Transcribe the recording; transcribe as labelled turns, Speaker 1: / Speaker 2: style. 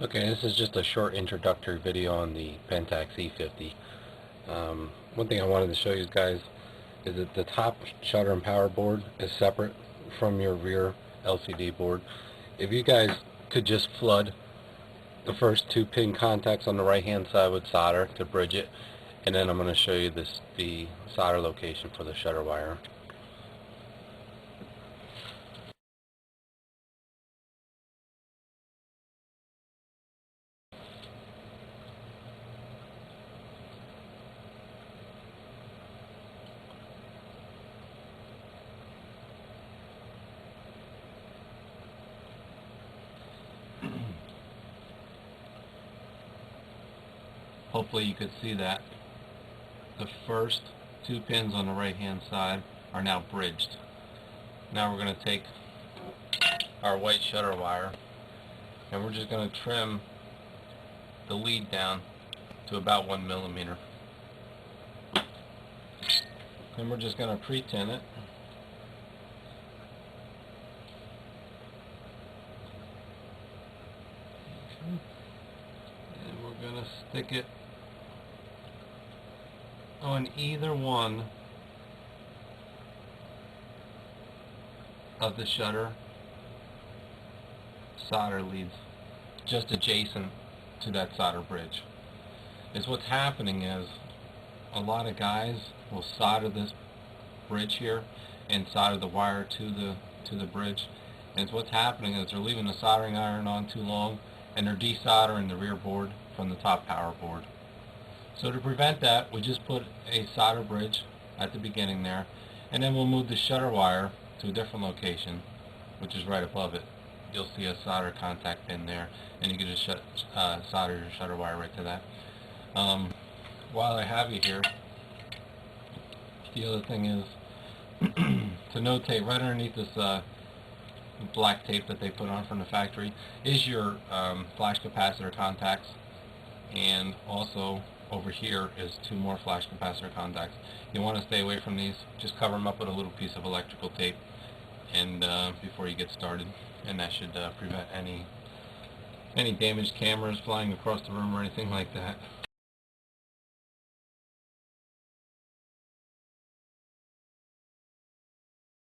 Speaker 1: Okay, this is just a short introductory video on the Pentax E50. One thing I wanted to show you guys is that the top shutter and power board is separate from your rear LCD board. If you guys could just flood the first two pin contacts on the right hand side with solder to bridge it, and then I'm going to show you the solder location for the shutter wire. Hopefully you could see that the first two pins on the right hand side are now bridged. Now we're going to take our white shutter wire and we're just going to trim the lead down to about 1 millimeter. And we're just going to pre-tin it. And we're going to stick it on either one of the shutter solder leads, just adjacent to that solder bridge. What's happening is a lot of guys will solder this bridge here and solder the wire to the bridge, and what's happening is they're leaving the soldering iron on too long and they're desoldering the rear board from the top power board. So to prevent that, we just put a solder bridge at the beginning there, and then we'll move the shutter wire to a different location, which is right above it. You'll see a solder contact pin there, and you can just solder your shutter wire right to that. While I have you here, the other thing is to notate right underneath this black tape that they put on from the factory is your flash capacitor contacts, and also over here is two more flash capacitor contacts. You want to stay away from these. Just cover them up with a little piece of electrical tape and before you get started, and that should prevent any damaged cameras flying across the room or anything like that.